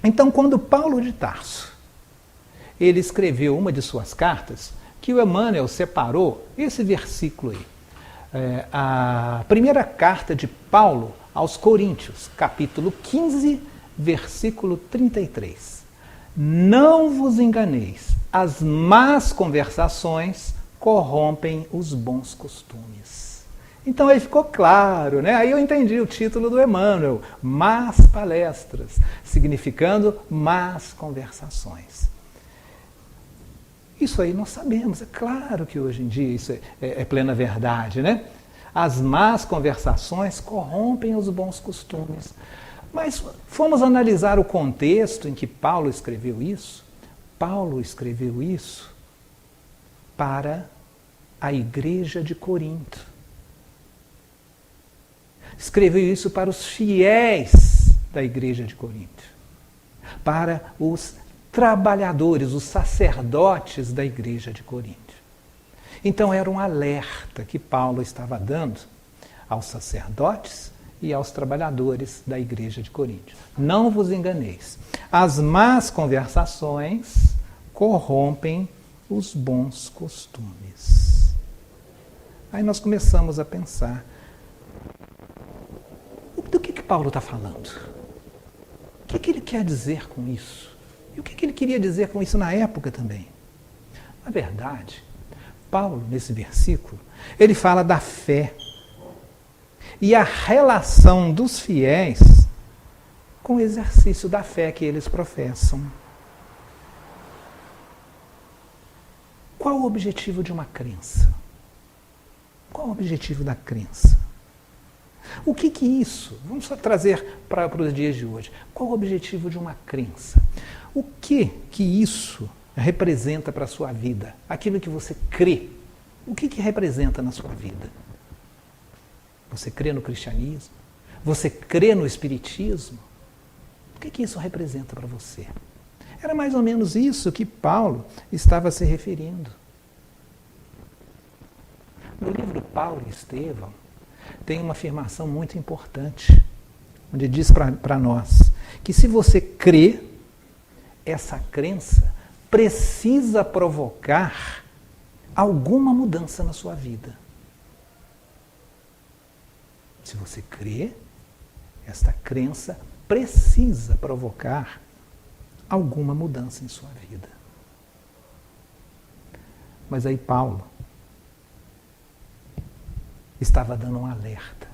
Então, quando Paulo de Tarso, ele escreveu uma de suas cartas, que o Emmanuel separou esse versículo aí. A primeira carta de Paulo aos Coríntios, capítulo 15, versículo 33. Não vos enganeis, as más conversações corrompem os bons costumes. Então aí ficou claro, né? Aí eu entendi o título do Emmanuel, Más Palestras, significando más conversações. Isso aí nós sabemos, é claro que hoje em dia isso é plena verdade, né? As más conversações corrompem os bons costumes. Mas fomos analisar o contexto em que Paulo escreveu isso. Paulo escreveu isso para a igreja de Corinto. Escreveu isso para os fiéis da igreja de Corinto, para os trabalhadores, os sacerdotes da igreja de Corinto. Então era um alerta que Paulo estava dando aos sacerdotes e aos trabalhadores da igreja de Corinto. Não vos enganeis, as más conversações corrompem os bons costumes. Aí nós começamos a pensar, do que Paulo está falando? O que ele quer dizer com isso? E o que ele queria dizer com isso na época também? Na verdade, Paulo, nesse versículo, ele fala da fé e a relação dos fiéis com o exercício da fé que eles professam. Qual o objetivo de uma crença? Qual o objetivo da crença? O que isso? Vamos só trazer para os dias de hoje. Qual o objetivo de uma crença? O que isso representa para a sua vida? Aquilo que você crê. O que representa na sua vida? Você crê no cristianismo? Você crê no espiritismo? O que isso representa para você? Era mais ou menos isso que Paulo estava se referindo. No livro Paulo e Estevão, tem uma afirmação muito importante, onde diz para nós que se você crê, essa crença precisa provocar alguma mudança na sua vida. Se você crê, esta crença precisa provocar alguma mudança em sua vida. Mas aí Paulo estava dando um alerta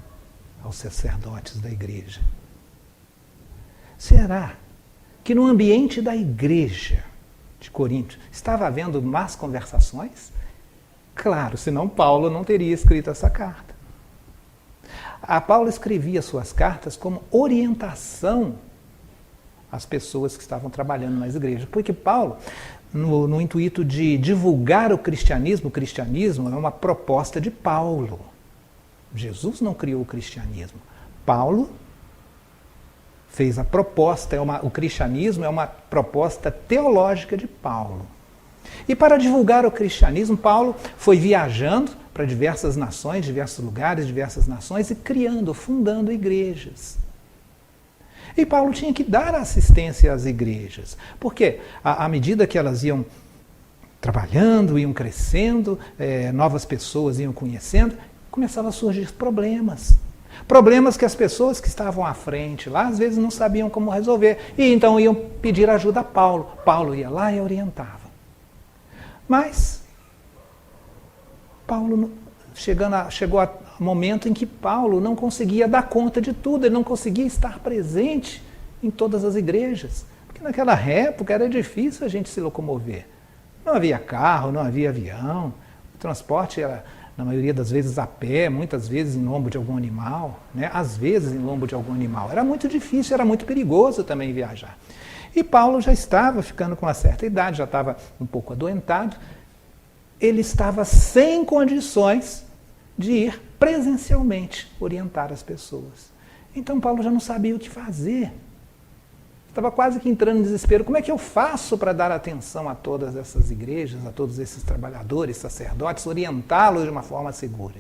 aos sacerdotes da igreja. Será que no ambiente da igreja de Corinto estava havendo más conversações? Claro, senão Paulo não teria escrito essa carta. Paulo escrevia suas cartas como orientação às pessoas que estavam trabalhando nas igrejas, porque Paulo, no intuito de divulgar o cristianismo é uma proposta de Paulo. Jesus não criou o cristianismo. Paulo fez a proposta, o cristianismo é uma proposta teológica de Paulo. E para divulgar o cristianismo, Paulo foi viajando para diversas nações, diversos lugares, diversas nações e fundando igrejas. E Paulo tinha que dar assistência às igrejas, porque à medida que elas iam trabalhando, iam crescendo, novas pessoas iam conhecendo, começavam a surgir problemas. Problemas que as pessoas que estavam à frente lá, às vezes não sabiam como resolver. E então iam pedir ajuda a Paulo. Paulo ia lá e orientava. Mas Paulo chegou a momento em que Paulo não conseguia dar conta de tudo, ele não conseguia estar presente em todas as igrejas. Porque naquela época era difícil a gente se locomover. Não havia carro, não havia avião, o transporte era, na maioria das vezes, a pé, muitas vezes em lombo de algum animal, né? Às vezes em lombo de algum animal. Era muito difícil, era muito perigoso também viajar. E Paulo já estava ficando com uma certa idade, já estava um pouco adoentado. Ele estava sem condições de ir presencialmente orientar as pessoas. Então Paulo já não sabia o que fazer. Estava quase que entrando em desespero. Como é que eu faço para dar atenção a todas essas igrejas, a todos esses trabalhadores, sacerdotes, orientá-los de uma forma segura?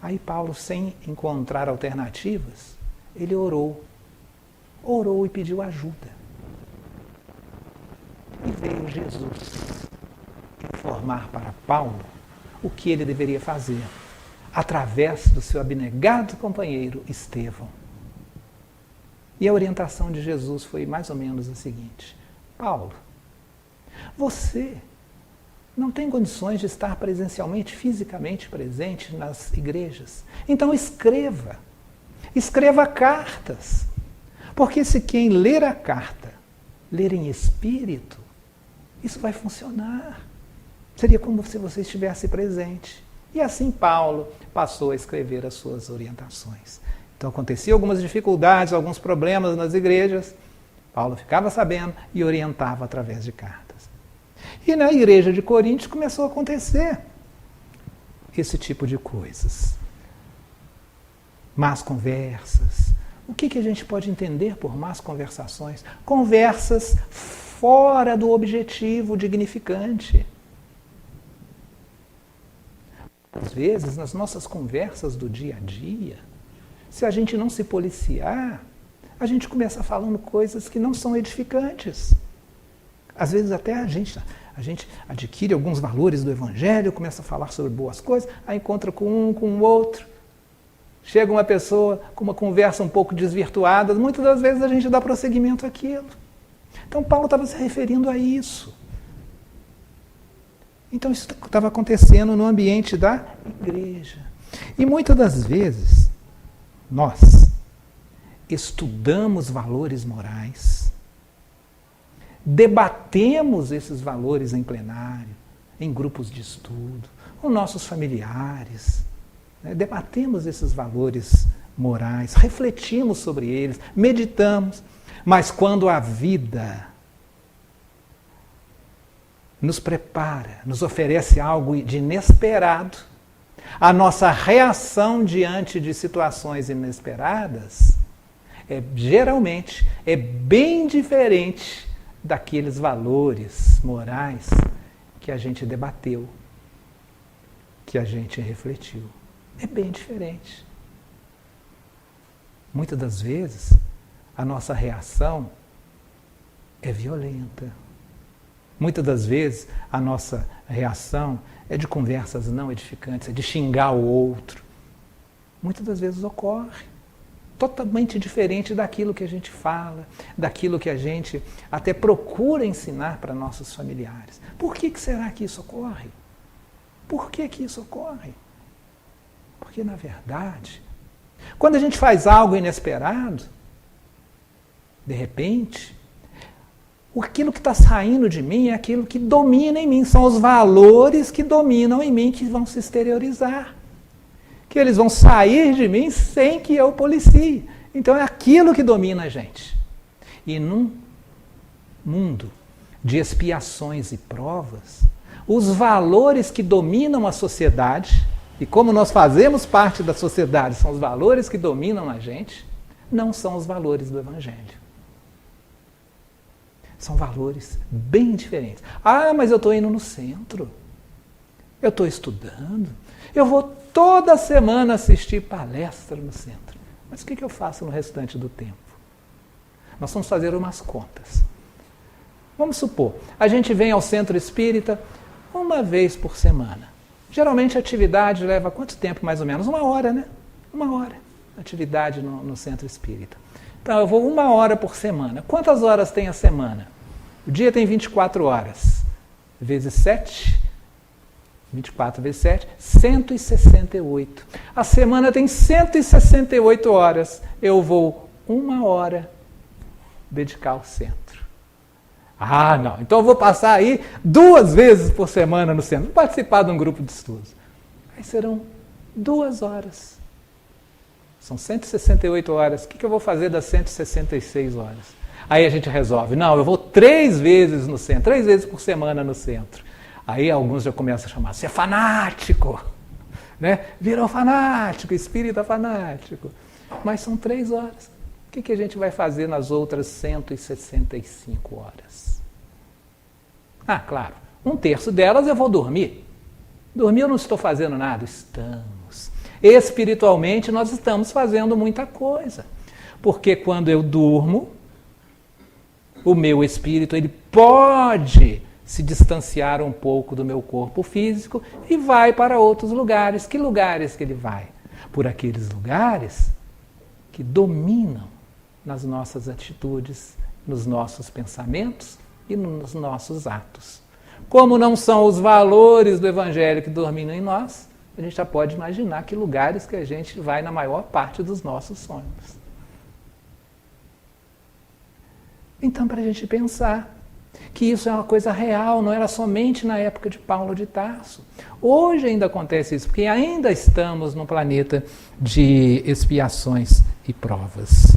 Aí Paulo, sem encontrar alternativas, ele orou e pediu ajuda. Jesus informar para Paulo o que ele deveria fazer, através do seu abnegado companheiro Estevão. E a orientação de Jesus foi mais ou menos a seguinte: Paulo, você não tem condições de estar presencialmente, fisicamente presente nas igrejas. Então escreva cartas. Porque se quem ler a carta, ler em espírito, isso vai funcionar. Seria como se você estivesse presente. E assim Paulo passou a escrever as suas orientações. Então aconteciam algumas dificuldades, alguns problemas nas igrejas. Paulo ficava sabendo e orientava através de cartas. E na igreja de Coríntios começou a acontecer esse tipo de coisas. Más conversas. O que a gente pode entender por más conversações? Conversas fora do objetivo dignificante. Às vezes, nas nossas conversas do dia a dia, se a gente não se policiar, a gente começa falando coisas que não são edificantes. Às vezes até a gente adquire alguns valores do Evangelho, começa a falar sobre boas coisas, aí encontra com um, com o outro. Chega uma pessoa com uma conversa um pouco desvirtuada, muitas das vezes a gente dá prosseguimento àquilo. Então Paulo estava se referindo a isso. Então isso estava acontecendo no ambiente da igreja. E muitas das vezes nós estudamos valores morais, debatemos esses valores em plenário, em grupos de estudo, com nossos familiares, né? Debatemos esses valores morais, refletimos sobre eles, meditamos, mas quando a vida nos prepara, nos oferece algo de inesperado, a nossa reação diante de situações inesperadas geralmente é bem diferente daqueles valores morais que a gente debateu, que a gente refletiu. É bem diferente. Muitas das vezes, a nossa reação é violenta. Muitas das vezes, a nossa reação é de conversas não edificantes, é de xingar o outro. Muitas das vezes ocorre. Totalmente diferente daquilo que a gente fala, daquilo que a gente até procura ensinar para nossos familiares. Por que será que isso ocorre? Por que isso ocorre? Porque, na verdade, quando a gente faz algo inesperado, de repente, aquilo que está saindo de mim é aquilo que domina em mim, são os valores que dominam em mim que vão se exteriorizar. Que eles vão sair de mim sem que eu policie. Então é aquilo que domina a gente. E num mundo de expiações e provas, os valores que dominam a sociedade, e como nós fazemos parte da sociedade, são os valores que dominam a gente, não são os valores do Evangelho. São valores bem diferentes. Ah, mas eu estou indo no centro. Eu estou estudando. Eu vou toda semana assistir palestra no centro. Mas o que eu faço no restante do tempo? Nós vamos fazer umas contas. Vamos supor, a gente vem ao centro espírita uma vez por semana. Geralmente a atividade leva quanto tempo mais ou menos? 1 hora, né? 1 hora. Atividade no centro espírita. Então eu vou 1 hora por semana. Quantas horas tem a semana? O dia tem 24 horas. Vezes 7... 24 vezes 7, 168. A semana tem 168 horas. Eu vou 1 hora dedicar ao centro. Ah, não. Então eu vou passar aí 2 vezes por semana no centro. Vou participar de um grupo de estudos. Aí serão 2 horas. São 168 horas. O que eu vou fazer das 166 horas? Aí a gente resolve. Não, eu vou 3 vezes no centro. 3 vezes por semana no centro. Aí alguns já começam a chamar, você é fanático, né? Virou fanático, espírita fanático. Mas são 3 horas. O que a gente vai fazer nas outras 165 horas? Ah, claro, 1/3 delas eu vou dormir. Dormir eu não estou fazendo nada, estamos. Espiritualmente nós estamos fazendo muita coisa. Porque quando eu durmo, o meu espírito ele pode se distanciar um pouco do meu corpo físico e vai para outros lugares. Que lugares que ele vai? Por aqueles lugares que dominam nas nossas atitudes, nos nossos pensamentos e nos nossos atos. Como não são os valores do Evangelho que dominam em nós, a gente já pode imaginar que lugares que a gente vai na maior parte dos nossos sonhos. Então, para a gente pensar que isso é uma coisa real, não era somente na época de Paulo de Tarso. Hoje ainda acontece isso, porque ainda estamos num planeta de expiações e provas.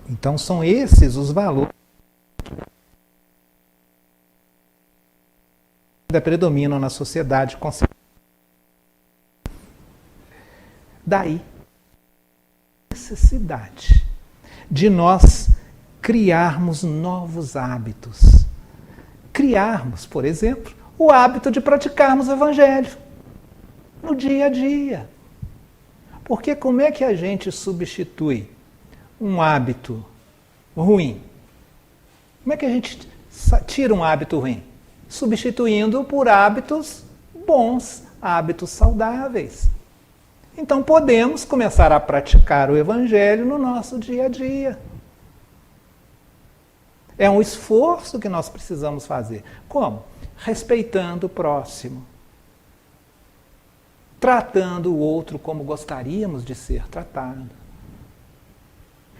Então são esses os valores que ainda predominam na sociedade. Daí, a necessidade de nós criarmos novos hábitos. Criarmos, por exemplo, o hábito de praticarmos o Evangelho no dia a dia. Porque como é que a gente substitui um hábito ruim? Como é que a gente tira um hábito ruim? Substituindo por hábitos bons, hábitos saudáveis. Então podemos começar a praticar o Evangelho no nosso dia a dia. É um esforço que nós precisamos fazer. Como? Respeitando o próximo. Tratando o outro como gostaríamos de ser tratado.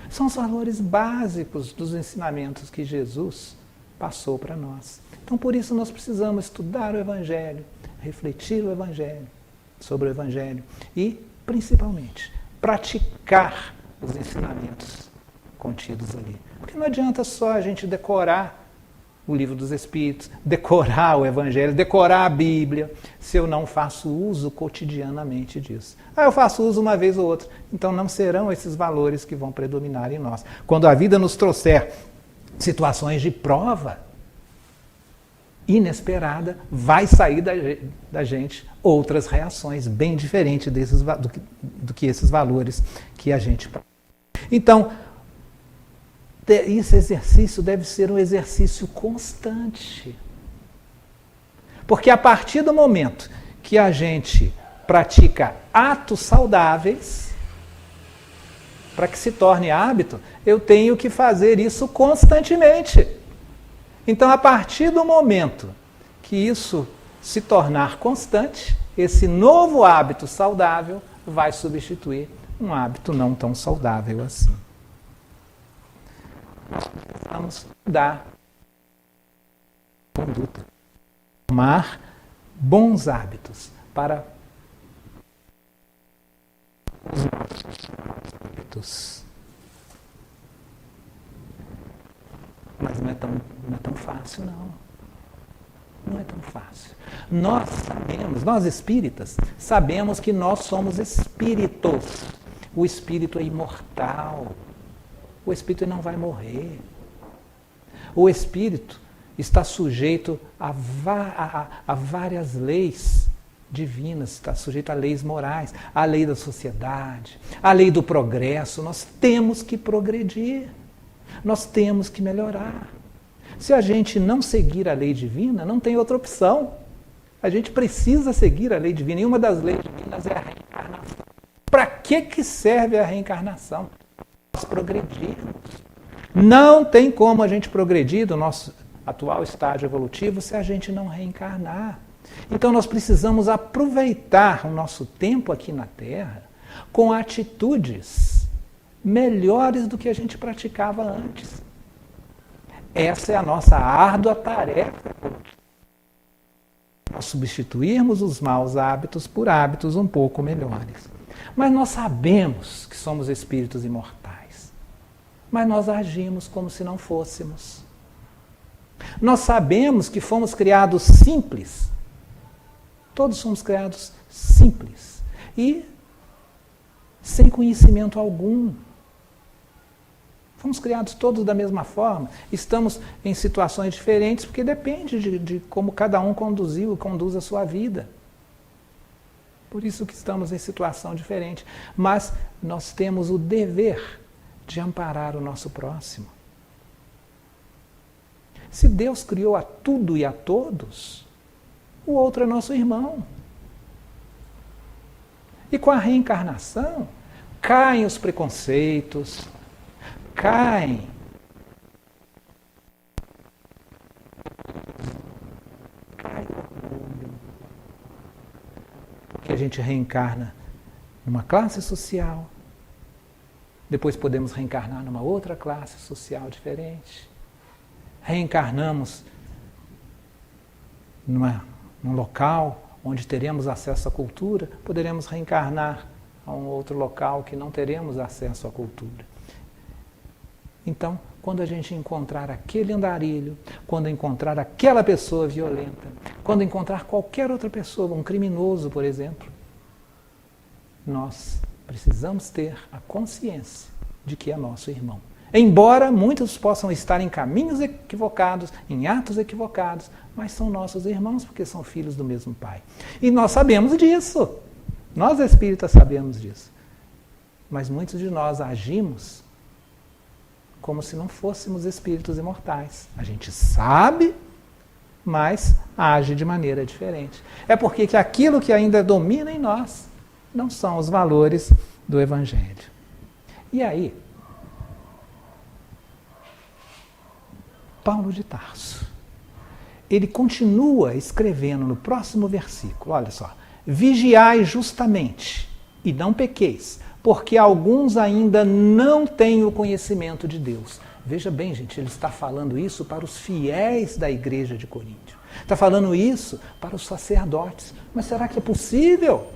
São os valores básicos dos ensinamentos que Jesus passou para nós. Então, por isso, nós precisamos estudar o Evangelho, refletir o Evangelho, sobre o Evangelho e, principalmente, praticar os ensinamentos contidos ali. Porque não adianta só a gente decorar o Livro dos Espíritos, decorar o Evangelho, decorar a Bíblia, se eu não faço uso cotidianamente disso. Eu faço uso uma vez ou outra. Então não serão esses valores que vão predominar em nós. Quando a vida nos trouxer situações de prova inesperada, vai sair da gente outras reações bem diferentes do que esses valores que a gente... Então, esse exercício deve ser um exercício constante. Porque a partir do momento que a gente pratica atos saudáveis, para que se torne hábito, eu tenho que fazer isso constantemente. Então, a partir do momento que isso se tornar constante, esse novo hábito saudável vai substituir um hábito não tão saudável assim. Nós precisamos dar conduta, tomar bons hábitos para os nossos hábitos. Mas não é tão fácil, não. Não é tão fácil. Nós sabemos, nós espíritas, sabemos que nós somos espíritos. O espírito é imortal. O espírito não vai morrer. O espírito está sujeito a várias leis divinas, está sujeito a leis morais, a lei da sociedade, a lei do progresso. Nós temos que progredir. Nós temos que melhorar. Se a gente não seguir a lei divina, não tem outra opção. A gente precisa seguir a lei divina. E uma das leis divinas é a reencarnação. Para que serve a reencarnação? Nós progredirmos. Não tem como a gente progredir do nosso atual estágio evolutivo se a gente não reencarnar. Então nós precisamos aproveitar o nosso tempo aqui na Terra com atitudes melhores do que a gente praticava antes. Essa é a nossa árdua tarefa. Nós substituirmos os maus hábitos por hábitos um pouco melhores. Mas nós sabemos que somos espíritos imortais. Mas nós agimos como se não fôssemos. Nós sabemos que fomos criados simples. Todos somos criados simples. E sem conhecimento algum. Fomos criados todos da mesma forma. Estamos em situações diferentes porque depende de como cada um conduziu e conduz a sua vida. Por isso que estamos em situação diferente. Mas nós temos o dever de amparar o nosso próximo. Se Deus criou a tudo e a todos, o outro é nosso irmão. E com a reencarnação, caem os preconceitos, caem o orgulho, porque a gente reencarna numa classe social, depois podemos reencarnar numa outra classe social diferente, reencarnamos num local onde teremos acesso à cultura, poderemos reencarnar a um outro local que não teremos acesso à cultura. Então, quando a gente encontrar aquele andarilho, quando encontrar aquela pessoa violenta, quando encontrar qualquer outra pessoa, um criminoso, por exemplo, nós precisamos ter a consciência de que é nosso irmão. Embora muitos possam estar em caminhos equivocados, em atos equivocados, mas são nossos irmãos porque são filhos do mesmo Pai. E nós sabemos disso. Nós espíritas sabemos disso. Mas muitos de nós agimos como se não fôssemos espíritos imortais. A gente sabe, mas age de maneira diferente. É porque aquilo que ainda domina em nós não são os valores do Evangelho. E aí, Paulo de Tarso, ele continua escrevendo no próximo versículo, olha só, vigiai justamente e não pequeis, porque alguns ainda não têm o conhecimento de Deus. Veja bem, gente, ele está falando isso para os fiéis da igreja de Coríntio. Está falando isso para os sacerdotes. Mas será que é possível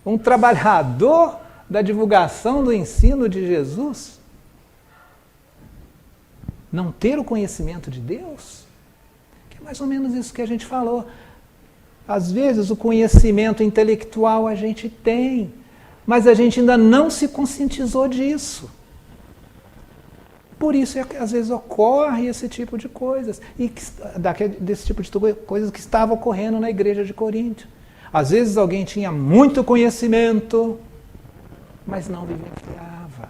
um trabalhador da divulgação do ensino de Jesus não ter o conhecimento de Deus? Que é mais ou menos isso que a gente falou. Às vezes o conhecimento intelectual a gente tem, mas a gente ainda não se conscientizou disso. Por isso, às vezes, ocorre esse tipo de coisas, desse tipo de coisas que estava ocorrendo na igreja de Coríntio. Às vezes alguém tinha muito conhecimento, mas não vivenciava.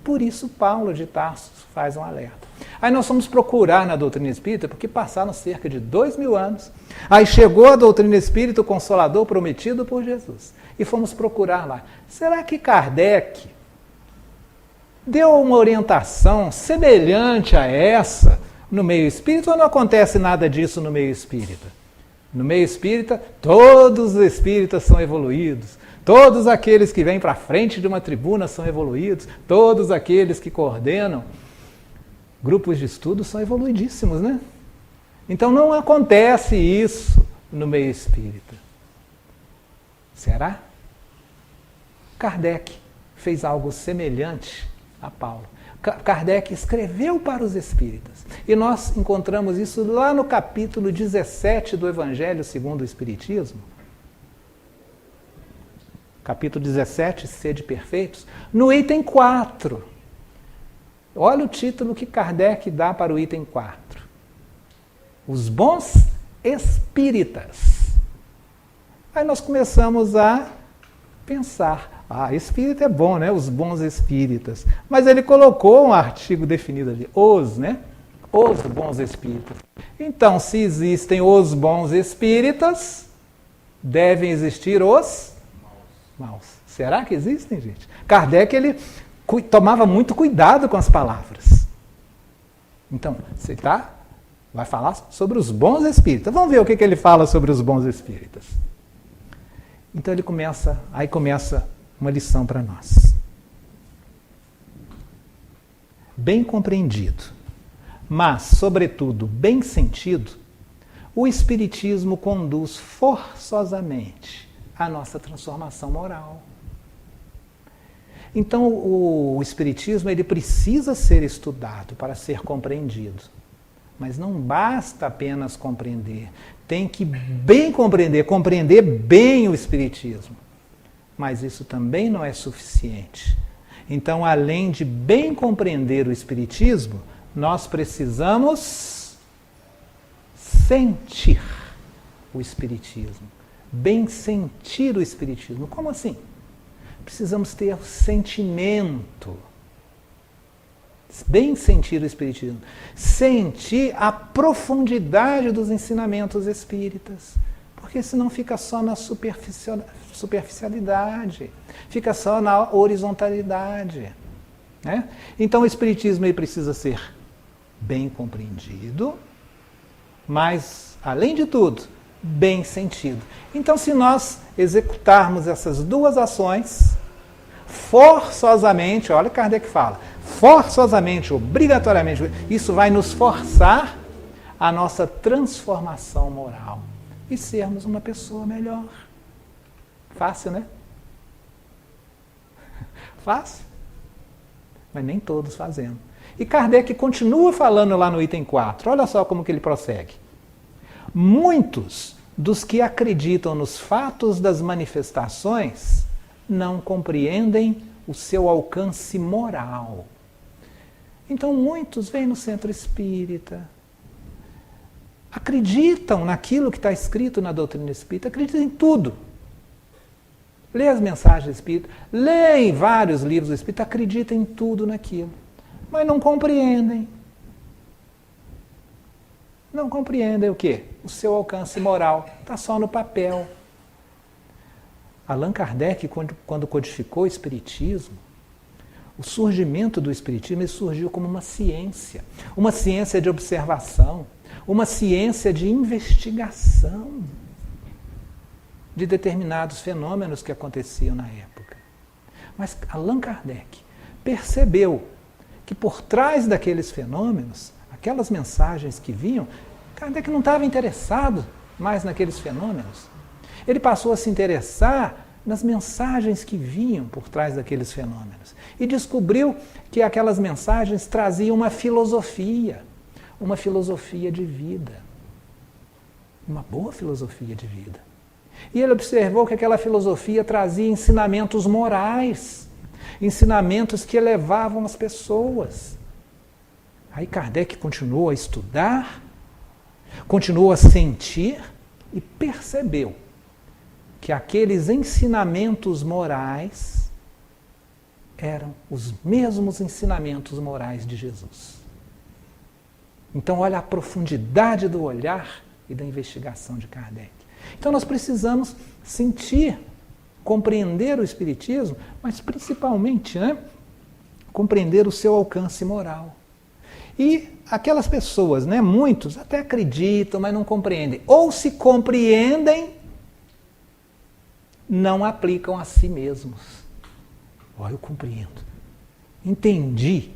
Por isso, Paulo de Tarso faz um alerta. Aí nós fomos procurar na doutrina espírita, porque passaram cerca de 2000 anos. Aí chegou a doutrina espírita, o Consolador prometido por Jesus. E fomos procurar lá. Será que Kardec deu uma orientação semelhante a essa no meio espírita ou não acontece nada disso no meio espírita? No meio espírita, todos os espíritas são evoluídos. Todos aqueles que vêm para frente de uma tribuna são evoluídos. Todos aqueles que coordenam grupos de estudo são evoluidíssimos, né? Então não acontece isso no meio espírita. Será? Kardec fez algo semelhante a Paulo. Kardec escreveu para os espíritas. E nós encontramos isso lá no capítulo 17 do Evangelho segundo o Espiritismo. Capítulo 17, Sede Perfeitos, no item 4. Olha o título que Kardec dá para o item 4. Os bons espíritas. Aí nós começamos a pensar, espírita é bom, né? Os bons espíritas. Mas ele colocou um artigo definido ali, né? Os bons espíritas. Então, se existem os bons espíritas, devem existir os maus. Será que existem, gente? Kardec, ele tomava muito cuidado com as palavras. Então, você vai falar sobre os bons espíritas. Vamos ver o que ele fala sobre os bons espíritas. Então ele começa uma lição para nós. Bem compreendido, mas, sobretudo, bem sentido, o Espiritismo conduz forçosamente à nossa transformação moral. Então, o Espiritismo ele precisa ser estudado para ser compreendido. Mas não basta apenas compreender. Tem que bem compreender bem o Espiritismo. Mas isso também não é suficiente. Então, além de bem compreender o Espiritismo, nós precisamos sentir o Espiritismo. Bem sentir o Espiritismo. Como assim? Precisamos ter sentimento. Bem sentir o Espiritismo. Sentir a profundidade dos ensinamentos espíritas. Porque senão fica só na superficialidade, fica só na horizontalidade. Né? Então o Espiritismo ele precisa ser bem compreendido, mas, além de tudo, bem sentido. Então, se nós executarmos essas duas ações, forçosamente, olha o que Kardec fala, forçosamente, obrigatoriamente, isso vai nos forçar a nossa transformação moral e sermos uma pessoa melhor. Fácil, né? Fácil. Mas nem todos fazemos. E Kardec continua falando lá no item 4, olha só como que ele prossegue. Muitos dos que acreditam nos fatos das manifestações não compreendem o seu alcance moral. Então muitos vêm no centro espírita, acreditam naquilo que está escrito na doutrina espírita, acreditam em tudo. Lê as mensagens espíritas, lê vários livros espíritas, acreditam em tudo naquilo, mas não compreendem. Não compreendem o quê? O seu alcance moral. Está só no papel. Allan Kardec, quando codificou o Espiritismo, o surgimento do Espiritismo surgiu como uma ciência de observação, uma ciência de investigação de determinados fenômenos que aconteciam na época. Mas Allan Kardec percebeu que por trás daqueles fenômenos, aquelas mensagens que vinham, Kardec não estava interessado mais naqueles fenômenos. Ele passou a se interessar nas mensagens que vinham por trás daqueles fenômenos. E descobriu que aquelas mensagens traziam uma filosofia de vida. Uma boa filosofia de vida. E ele observou que aquela filosofia trazia ensinamentos morais, ensinamentos que elevavam as pessoas. Aí Kardec continuou a estudar, continuou a sentir e percebeu que aqueles ensinamentos morais eram os mesmos ensinamentos morais de Jesus. Então, olha a profundidade do olhar e da investigação de Kardec. Então, nós precisamos sentir, compreender o Espiritismo, mas principalmente, compreender o seu alcance moral. E aquelas pessoas, muitos até acreditam, mas não compreendem. Ou se compreendem, não aplicam a si mesmos. Eu compreendo. Entendi.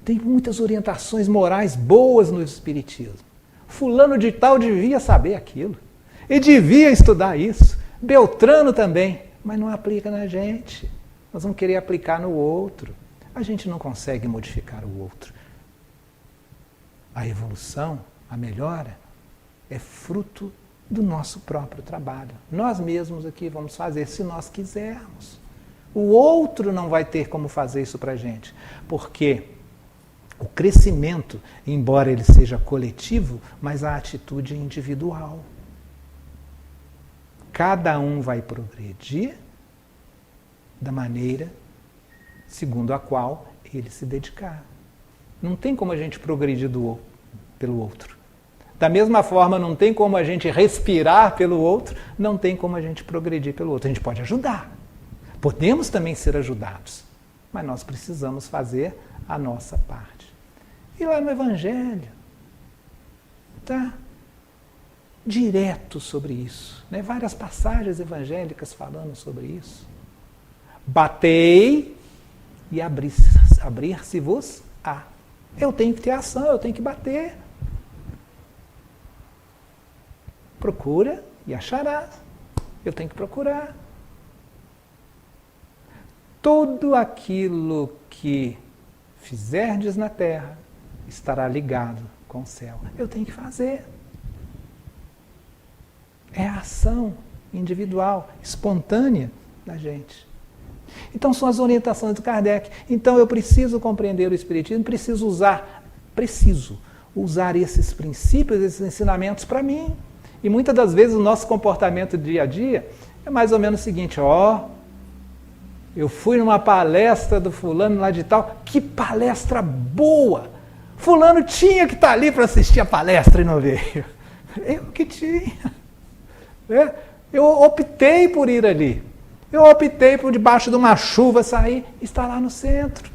Tem muitas orientações morais boas no Espiritismo. Fulano de tal devia saber aquilo. E devia estudar isso. Beltrano também. Mas não aplica na gente. Nós vamos querer aplicar no outro. A gente não consegue modificar o outro. A evolução, a melhora, é fruto do nosso próprio trabalho. Nós mesmos aqui vamos fazer, se nós quisermos. O outro não vai ter como fazer isso para a gente, porque o crescimento, embora ele seja coletivo, mas a atitude é individual. Cada um vai progredir da maneira segundo a qual ele se dedicar. Não tem como a gente progredir pelo outro. Da mesma forma, não tem como a gente respirar pelo outro, não tem como a gente progredir pelo outro. A gente pode ajudar. Podemos também ser ajudados, mas nós precisamos fazer a nossa parte. E lá no Evangelho, está direto sobre isso. Várias passagens evangélicas falando sobre isso. Batei e abrir-se-vos-á. Eu tenho que ter ação, eu tenho que bater. Procura e achará. Eu tenho que procurar. Tudo aquilo que fizerdes na terra estará ligado com o céu. Eu tenho que fazer. É a ação individual, espontânea da gente. Então são as orientações do Kardec. Então eu preciso compreender o Espiritismo, preciso usar esses princípios, esses ensinamentos para mim. E muitas das vezes o nosso comportamento dia a dia é mais ou menos o seguinte, Eu fui numa palestra do fulano lá de tal, que palestra boa! Fulano tinha que estar ali para assistir a palestra e não veio. Eu que tinha. Eu optei por ir ali. Eu optei por debaixo de uma chuva sair e estar lá no centro.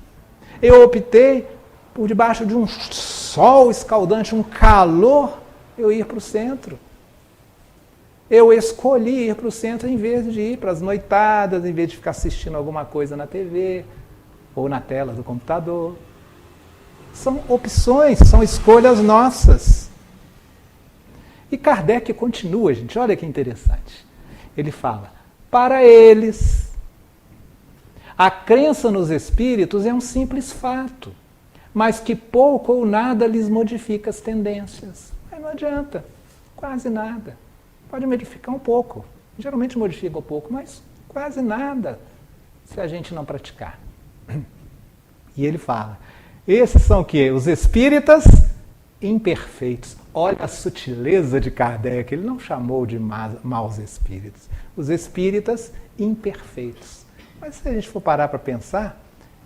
Eu optei por debaixo de um sol escaldante, um calor, eu ir para o centro. Eu escolhi ir para o centro em vez de ir para as noitadas, em vez de ficar assistindo alguma coisa na TV ou na tela do computador. São opções, são escolhas nossas. E Kardec continua, gente, olha que interessante. Ele fala, para eles, a crença nos espíritos é um simples fato, mas que pouco ou nada lhes modifica as tendências. Mas não adianta, quase nada. Pode modificar um pouco, geralmente modifica um pouco, mas quase nada, se a gente não praticar. E ele fala, esses são o quê? Os espíritas imperfeitos. Olha a sutileza de Kardec, ele não chamou de maus espíritos. Os espíritas imperfeitos. Mas se a gente for parar para pensar,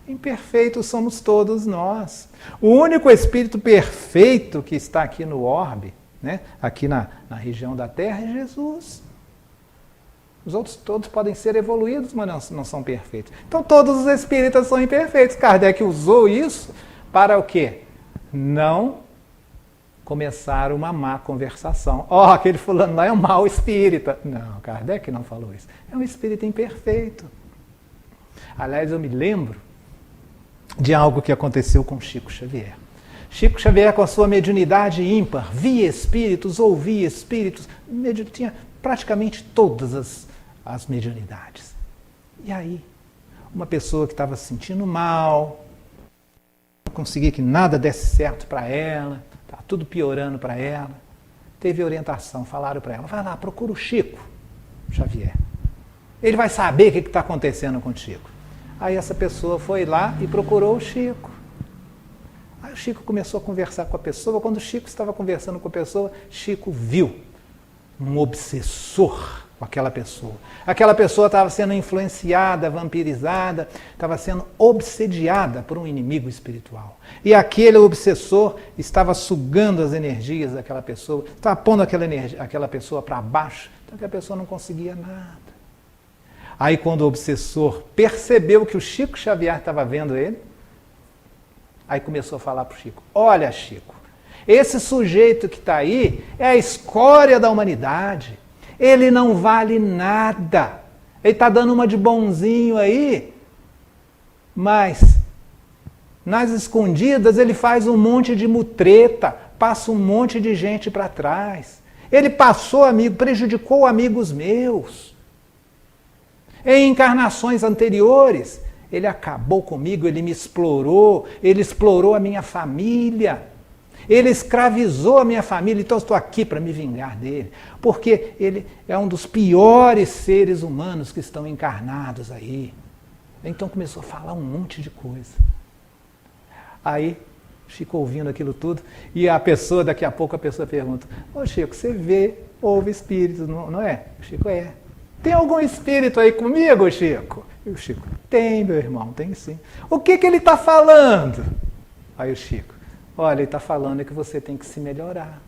imperfeitos somos todos nós. O único espírito perfeito que está aqui no orbe, né, aqui na região da Terra, é Jesus. Os outros todos podem ser evoluídos, mas não são perfeitos. Então todos os espíritas são imperfeitos. Kardec usou isso para o quê? Não começar uma má conversação. Aquele fulano lá é um mau espírita. Não, Kardec não falou isso. É um espírito imperfeito. Aliás, eu me lembro de algo que aconteceu com Chico Xavier. Chico Xavier, com a sua mediunidade ímpar, via espíritos, ouvia espíritos, tinha praticamente todas as mediunidades. E aí, uma pessoa que estava se sentindo mal, não conseguia que nada desse certo para ela, estava tudo piorando para ela, teve orientação, falaram para ela, vai lá, procura o Chico Xavier. Ele vai saber o que está acontecendo contigo. Aí essa pessoa foi lá e procurou o Chico. Aí o Chico começou a conversar com a pessoa. Quando o Chico estava conversando com a pessoa, Chico viu um obsessor com aquela pessoa. Aquela pessoa estava sendo influenciada, vampirizada, estava sendo obsediada por um inimigo espiritual. E aquele obsessor estava sugando as energias daquela pessoa, estava pondo aquela pessoa para baixo, então que a pessoa não conseguia nada. Aí quando o obsessor percebeu que o Chico Xavier estava vendo ele, aí começou a falar para o Chico, olha Chico, esse sujeito que está aí é a escória da humanidade, ele não vale nada, ele está dando uma de bonzinho aí, mas nas escondidas ele faz um monte de mutreta, passa um monte de gente para trás, ele prejudicou amigos meus. Em encarnações anteriores, ele acabou comigo, ele me explorou, ele explorou a minha família, ele escravizou a minha família, então eu estou aqui para me vingar dele, porque ele é um dos piores seres humanos que estão encarnados aí. Então começou a falar um monte de coisa. Aí, Chico ouvindo aquilo tudo, e daqui a pouco a pessoa pergunta, Chico, você ouve espíritos, não é? O Chico, é. Tem algum espírito aí comigo, Chico? E o Chico, tem, meu irmão, tem sim. O que ele está falando? Aí o Chico, olha, ele está falando que você tem que se melhorar.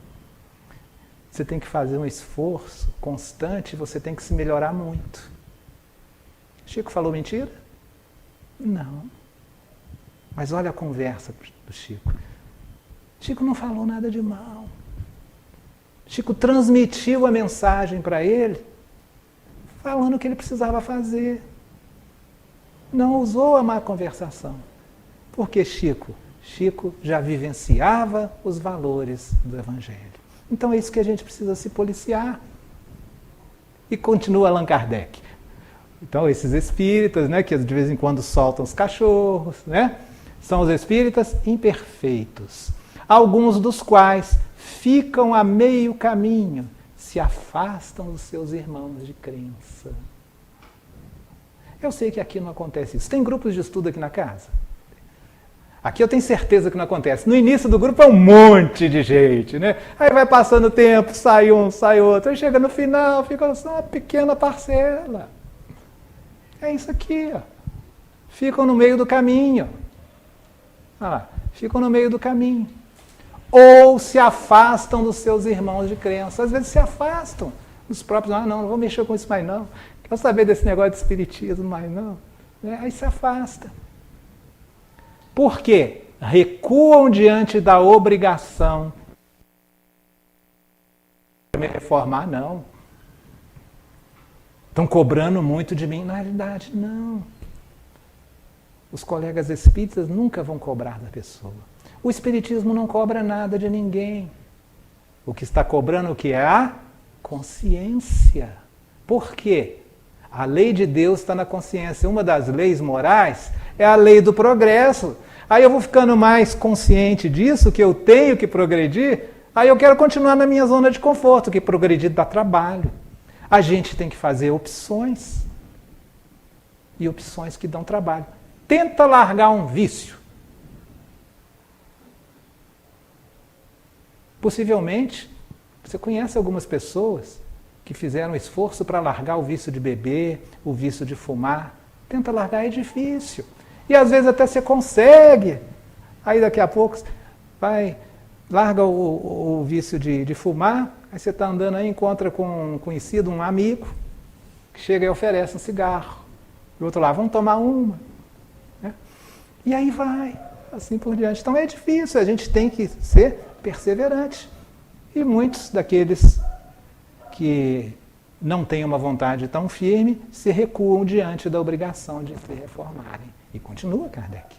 Você tem que fazer um esforço constante, você tem que se melhorar muito. Chico falou mentira? Não. Mas olha a conversa do Chico. Chico não falou nada de mal. Chico transmitiu a mensagem para ele, falando o que ele precisava fazer. Não usou a má conversação. Porque Chico já vivenciava os valores do Evangelho. Então é isso que a gente precisa se policiar. E continua Allan Kardec. Então esses espíritas, né, que de vez em quando soltam os cachorros, né, são os espíritas imperfeitos. Alguns dos quais ficam a meio caminho, se afastam dos seus irmãos de crença. Eu sei que aqui não acontece isso. Tem grupos de estudo aqui na casa? Aqui eu tenho certeza que não acontece. No início do grupo é um monte de gente, né? Aí vai passando o tempo, sai um, sai outro. Aí chega no final, fica só uma pequena parcela. É isso aqui, ó. ficam no meio do caminho. Olha lá, ficam no meio do caminho. Ou se afastam dos seus irmãos de crença. Às vezes se afastam dos próprios, não vou mexer com isso mais não. Quero saber desse negócio de espiritismo mais não. Aí se afasta. Por quê? Recuam diante da obrigação. Me reformar, não. Estão cobrando muito de mim. Na realidade, não. Os colegas espíritas nunca vão cobrar da pessoa. O espiritismo não cobra nada de ninguém. O que está cobrando o que é a consciência. Por quê? A lei de Deus está na consciência. Uma das leis morais é a lei do progresso. Aí eu vou ficando mais consciente disso, que eu tenho que progredir, aí eu quero continuar na minha zona de conforto, que progredir dá trabalho. A gente tem que fazer opções. E opções que dão trabalho. Tenta largar um vício. Possivelmente, você conhece algumas pessoas que fizeram esforço para largar o vício de beber, o vício de fumar. Tenta largar, é difícil. E às vezes até você consegue. Aí daqui a pouco larga o vício de fumar, aí você está andando aí, encontra com um conhecido, um amigo, que chega e oferece um cigarro. E o outro lá, vamos tomar uma. Né? E aí vai, assim por diante. Então é difícil, a gente tem que ser perseverante. E muitos daqueles que não têm uma vontade tão firme se recuam diante da obrigação de se reformarem. E continua Kardec.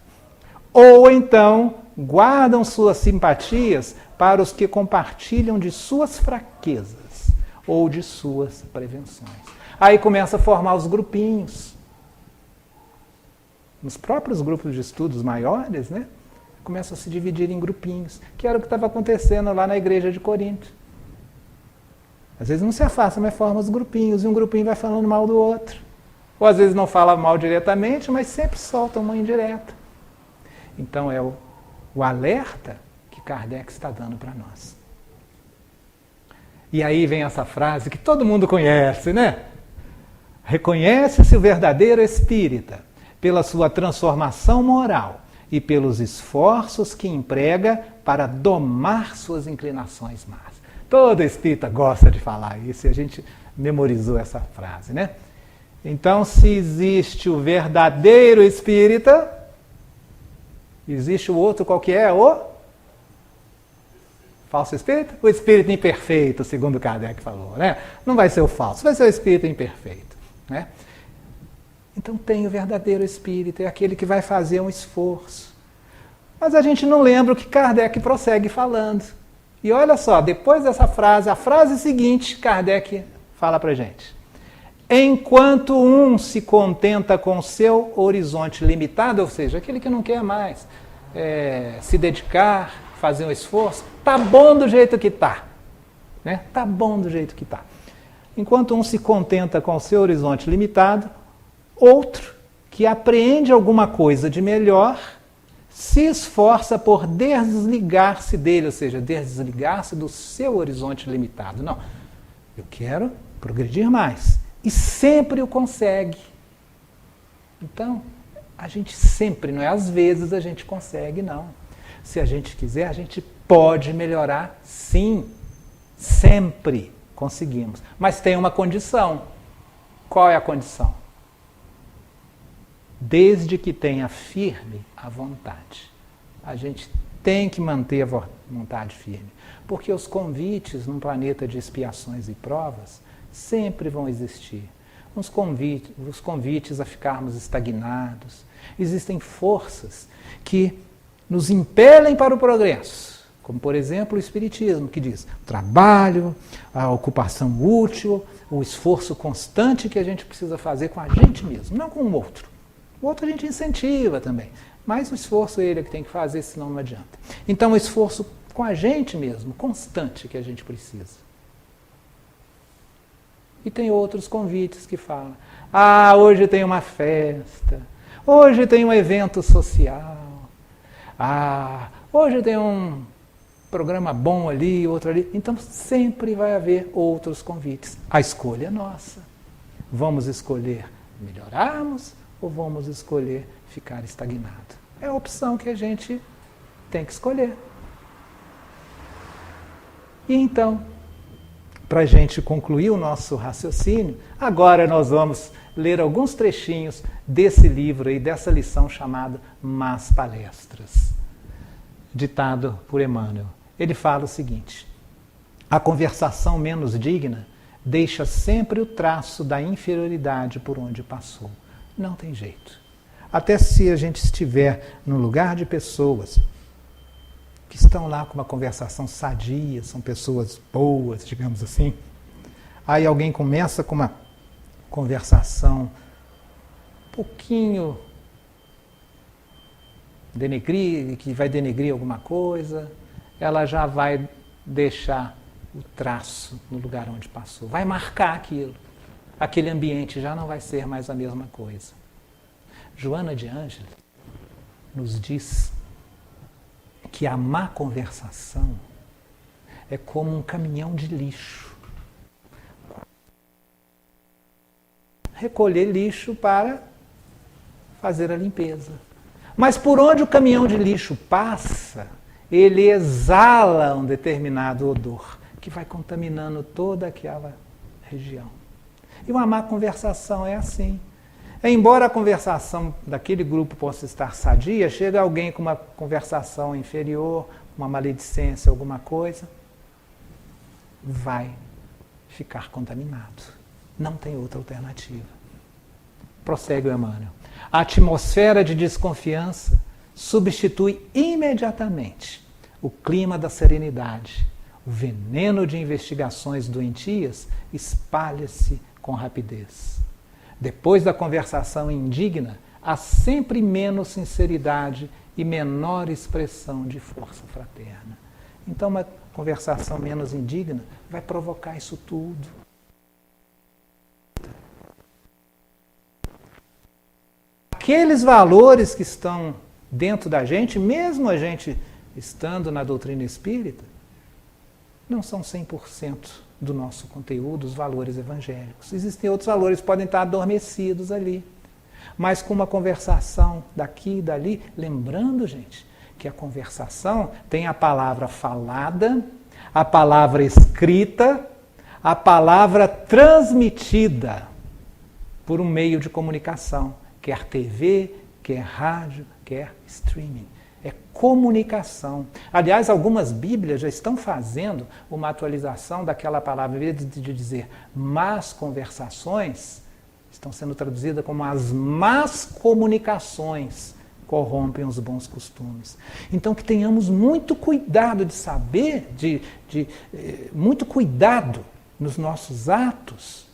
Ou então guardam suas simpatias para os que compartilham de suas fraquezas ou de suas prevenções. Aí começa a formar os grupinhos. Nos próprios grupos de estudos maiores, né? Começam a se dividir em grupinhos, que era o que estava acontecendo lá na igreja de Corinto. Às vezes não se afasta, mas forma os grupinhos, e um grupinho vai falando mal do outro. Ou às vezes não fala mal diretamente, mas sempre solta uma indireta. Então é o alerta que Kardec está dando para nós. E aí vem essa frase que todo mundo conhece, né? Reconhece-se o verdadeiro espírita pela sua transformação moral e pelos esforços que emprega para domar suas inclinações más. Todo espírita gosta de falar isso e a gente memorizou essa frase, né? Então, se existe o verdadeiro espírita, existe o outro qual que é? O falso espírito? O espírito imperfeito, segundo Kardec falou, né? Não vai ser o falso, vai ser o espírito imperfeito, né? Então tem o verdadeiro espírito, é aquele que vai fazer um esforço. Mas a gente não lembra o que Kardec prossegue falando. E olha só, depois dessa frase, a frase seguinte, Kardec fala pra gente. Enquanto um se contenta com seu horizonte limitado, ou seja, aquele que não quer mais se dedicar, fazer um esforço, tá bom do jeito que tá. Né? Tá bom do jeito que tá. Enquanto um se contenta com seu horizonte limitado, outro que apreende alguma coisa de melhor se esforça por desligar-se dele, ou seja, desligar-se do seu horizonte limitado. Não, eu quero progredir mais. E sempre o consegue. Então, a gente sempre, não é às vezes a gente consegue, não. Se a gente quiser, a gente pode melhorar, sim. Sempre conseguimos. Mas tem uma condição. Qual é a condição? Desde que tenha firme a vontade. A gente tem que manter a vontade firme. Porque os convites num planeta de expiações e provas sempre vão existir. Os convites a ficarmos estagnados. Existem forças que nos impelem para o progresso, como por exemplo o Espiritismo, que diz o trabalho, a ocupação útil, o esforço constante que a gente precisa fazer com a gente mesmo, não com o outro. O outro a gente incentiva também, mas o esforço ele é que tem que fazer, senão não adianta. Então o esforço com a gente mesmo, constante, que a gente precisa. E tem outros convites que falam, hoje tem uma festa, hoje tem um evento social, hoje tem um programa bom ali, outro ali. Então sempre vai haver outros convites. A escolha é nossa. Vamos escolher melhorarmos ou vamos escolher ficar estagnado? É a opção que a gente tem que escolher. E então, para a gente concluir o nosso raciocínio, agora nós vamos ler alguns trechinhos desse livro aí, dessa lição chamada Más Palestras, ditado por Emmanuel. Ele fala o seguinte: a conversação menos digna deixa sempre o traço da inferioridade por onde passou. Não tem jeito. Até se a gente estiver no lugar de pessoas que estão lá com uma conversação sadia, são pessoas boas, digamos assim, aí alguém começa com uma conversação um pouquinho que vai denegrir alguma coisa, ela já vai deixar o traço no lugar onde passou, vai marcar aquilo. Aquele ambiente já não vai ser mais a mesma coisa. Joana de Ângeles nos diz que a má conversação é como um caminhão de lixo. Recolher lixo para fazer a limpeza. Mas por onde o caminhão de lixo passa, ele exala um determinado odor que vai contaminando toda aquela região. E uma má conversação é assim. Embora a conversação daquele grupo possa estar sadia, chega alguém com uma conversação inferior, uma maledicência, alguma coisa, vai ficar contaminado. Não tem outra alternativa. Prossegue o Emmanuel. A atmosfera de desconfiança substitui imediatamente o clima da serenidade. O veneno de investigações doentias espalha-se com rapidez. Depois da conversação indigna, há sempre menos sinceridade e menor expressão de força fraterna. Então, uma conversação menos indigna vai provocar isso tudo. Aqueles valores que estão dentro da gente, mesmo a gente estando na doutrina espírita, não são 100% do nosso conteúdo, os valores evangélicos. Existem outros valores que podem estar adormecidos ali. Mas com uma conversação daqui e dali, lembrando, gente, que a conversação tem a palavra falada, a palavra escrita, a palavra transmitida por um meio de comunicação, quer TV, quer rádio, quer streaming. É comunicação. Aliás, algumas Bíblias já estão fazendo uma atualização daquela palavra, em vez de dizer más conversações, estão sendo traduzidas como as más comunicações corrompem os bons costumes. Então, que tenhamos muito cuidado de saber, muito cuidado nos nossos atos,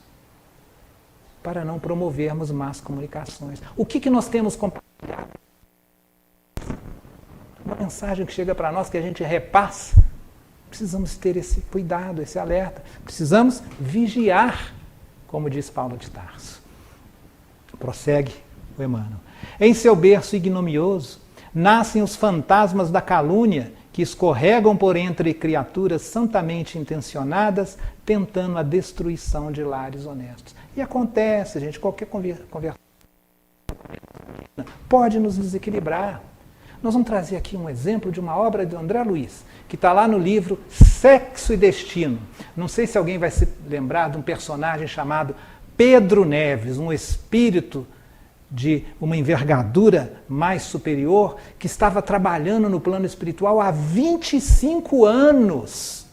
para não promovermos más comunicações. O que nós temos compartilhado? Uma mensagem que chega para nós, que a gente repassa. Precisamos ter esse cuidado, esse alerta. Precisamos vigiar, como diz Paulo de Tarso. Prossegue o Emmanuel. Em seu berço ignomioso, nascem os fantasmas da calúnia que escorregam por entre criaturas santamente intencionadas, tentando a destruição de lares honestos. E acontece, gente, qualquer conversa pode nos desequilibrar. Nós vamos trazer aqui um exemplo de uma obra de André Luiz, que está lá no livro Sexo e Destino. Não sei se alguém vai se lembrar de um personagem chamado Pedro Neves, um espírito de uma envergadura mais superior, que estava trabalhando no plano espiritual há 25 anos,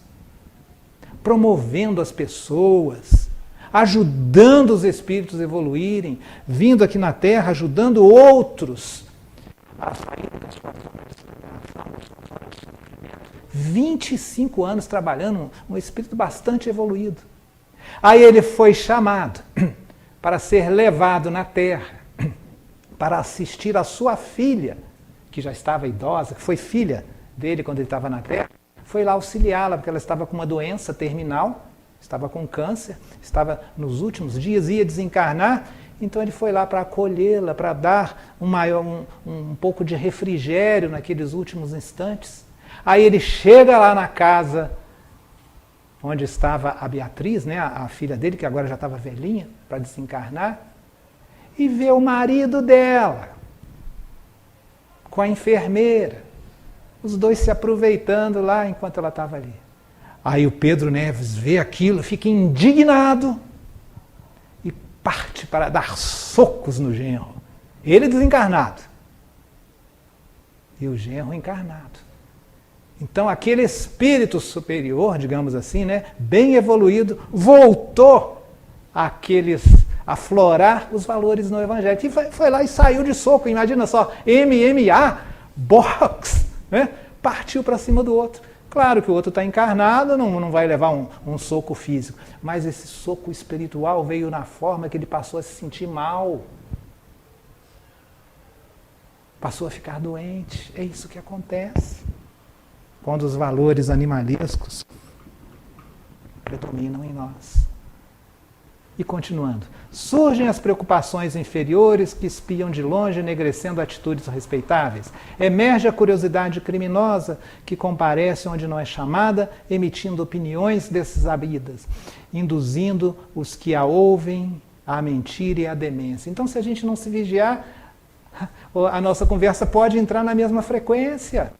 promovendo as pessoas, ajudando os espíritos a evoluírem, vindo aqui na Terra, ajudando outros a sair das suas zonas de segregação. 25 anos trabalhando, um espírito bastante evoluído. Aí ele foi chamado para ser levado na Terra, para assistir a sua filha, que já estava idosa, que foi filha dele quando ele estava na Terra, foi lá auxiliá-la, porque ela estava com uma doença terminal, estava com câncer, estava nos últimos dias, ia desencarnar. Então ele foi lá para acolhê-la, para dar um pouco de refrigério naqueles últimos instantes. Aí ele chega lá na casa onde estava a Beatriz, né, a filha dele, que agora já estava velhinha, para desencarnar. e vê o marido dela com a enfermeira, os dois se aproveitando lá enquanto ela estava ali. Aí o Pedro Neves vê aquilo, fica indignado e parte para dar socos no genro. Ele desencarnado e o genro encarnado. Então aquele espírito superior, digamos assim, né, bem evoluído, voltou àqueles aflorar os valores no Evangelho. E foi lá e saiu de soco. Imagina só, MMA, box, né? Partiu para cima do outro. Claro que o outro está encarnado, não vai levar um soco físico. Mas esse soco espiritual veio na forma que ele passou a se sentir mal. Passou a ficar doente. É isso que acontece quando os valores animalescos predominam em nós. E continuando, surgem as preocupações inferiores que espiam de longe, enegrecendo atitudes respeitáveis. Emerge a curiosidade criminosa que comparece onde não é chamada, emitindo opiniões dessabidas, induzindo os que a ouvem à mentira e à demência. Então, se a gente não se vigiar, a nossa conversa pode entrar na mesma frequência.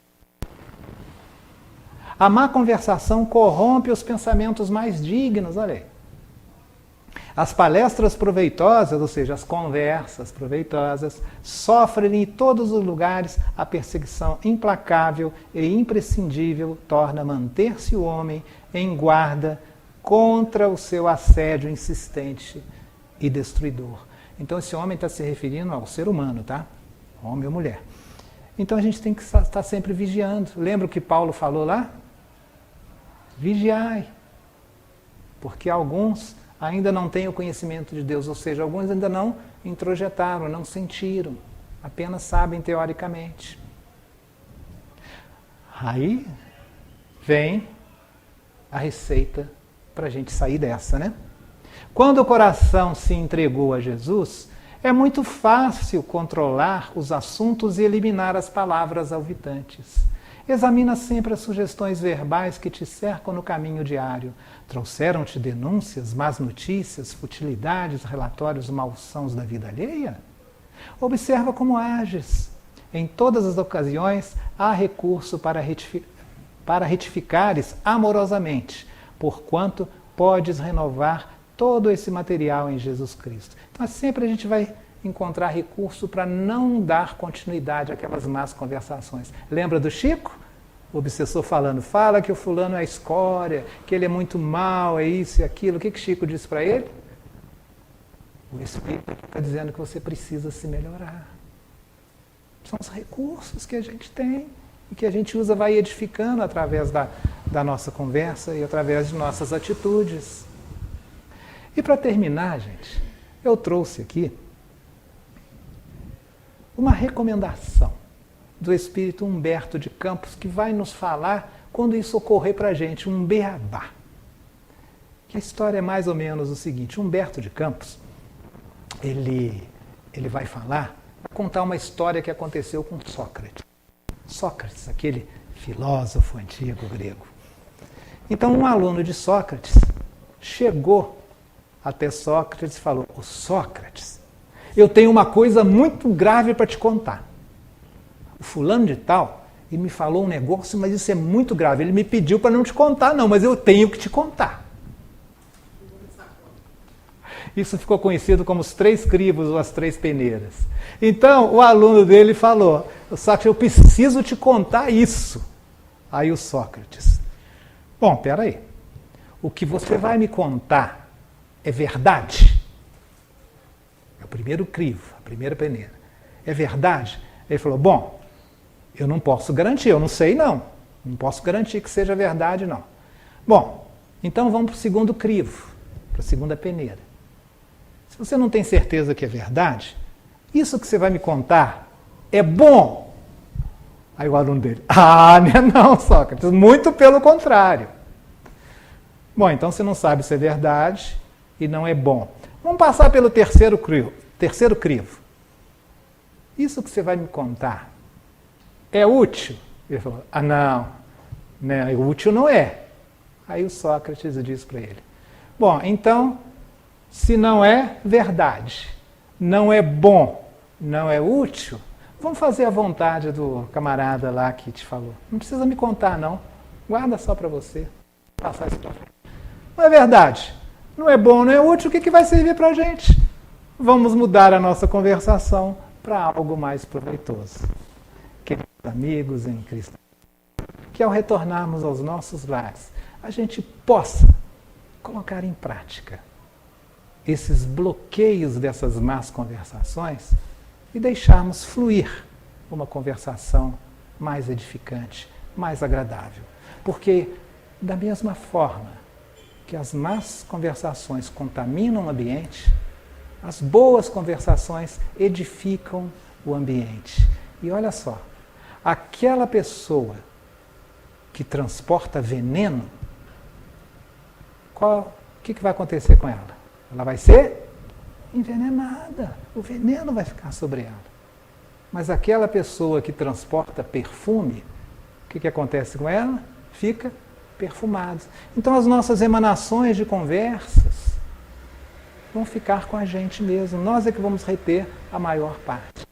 A má conversação corrompe os pensamentos mais dignos, olha aí. As palestras proveitosas, ou seja, as conversas proveitosas, sofrem em todos os lugares a perseguição implacável e imprescindível torna manter-se o homem em guarda contra o seu assédio insistente e destruidor. Então esse homem está se referindo ao ser humano, tá? Homem ou mulher. Então a gente tem que estar sempre vigiando. Lembra o que Paulo falou lá? Vigiai. Porque alguns ainda não têm o conhecimento de Deus, ou seja, alguns ainda não introjetaram, não sentiram, apenas sabem teoricamente. Aí vem a receita para a gente sair dessa, né? Quando o coração se entregou a Jesus, é muito fácil controlar os assuntos e eliminar as palavras alvitantes. Examina sempre as sugestões verbais que te cercam no caminho diário. Trouxeram-te denúncias, más notícias, futilidades, relatórios malsãos da vida alheia? Observa como ages. Em todas as ocasiões, há recurso para retificares amorosamente, porquanto podes renovar todo esse material em Jesus Cristo. Então, sempre a gente vai encontrar recurso para não dar continuidade àquelas más conversações. Lembra do Chico? O obsessor falando, fala que o fulano é escória, que ele é muito mau, é isso e aquilo. O que Chico disse para ele? O Espírito está dizendo que você precisa se melhorar. São os recursos que a gente tem e que a gente usa, vai edificando através da nossa conversa e através de nossas atitudes. E para terminar, gente, eu trouxe aqui uma recomendação do Espírito Humberto de Campos, que vai nos falar quando isso ocorrer para a gente, um beabá. Que a história é mais ou menos o seguinte, Humberto de Campos, ele vai contar uma história que aconteceu com Sócrates. Sócrates, aquele filósofo antigo grego. Então um aluno de Sócrates chegou até Sócrates e falou, ô Sócrates, eu tenho uma coisa muito grave para te contar. O fulano de tal, ele me falou um negócio, mas isso é muito grave. Ele me pediu para não te contar, não, mas eu tenho que te contar. Isso ficou conhecido como os 3 crivos ou as 3 peneiras. Então, o aluno dele falou, Sócrates, eu preciso te contar isso. Aí o Sócrates, bom, peraí, o que você vai me contar é verdade? É o primeiro crivo, a primeira peneira. É verdade? Ele falou, bom, eu não posso garantir, eu não sei não. Não posso garantir que seja verdade, não. Bom, então vamos para o segundo crivo, para a segunda peneira. Se você não tem certeza que é verdade, isso que você vai me contar é bom. Aí o aluno dele, não, Sócrates, muito pelo contrário. Bom, então você não sabe se é verdade e não é bom. Vamos passar pelo terceiro crivo. Isso que você vai me contar é útil? Ele falou, não, né, útil não é. Aí o Sócrates disse para ele, bom, então, se não é verdade, não é bom, não é útil, vamos fazer a vontade do camarada lá que te falou. Não precisa me contar, não. Guarda só para você. Passar isso para frente. Não é verdade? Não é bom, não é útil, o que vai servir para a gente? Vamos mudar a nossa conversação para algo mais proveitoso. Queridos amigos em Cristo, que ao retornarmos aos nossos lares, a gente possa colocar em prática esses bloqueios dessas más conversações e deixarmos fluir uma conversação mais edificante, mais agradável. Porque, da mesma forma que as más conversações contaminam o ambiente, as boas conversações edificam o ambiente. E olha só, aquela pessoa que transporta veneno, o que vai acontecer com ela? Ela vai ser envenenada. O veneno vai ficar sobre ela. Mas aquela pessoa que transporta perfume, o que acontece com ela? Fica perfumada. Então as nossas emanações de conversas vão ficar com a gente mesmo. Nós é que vamos reter a maior parte.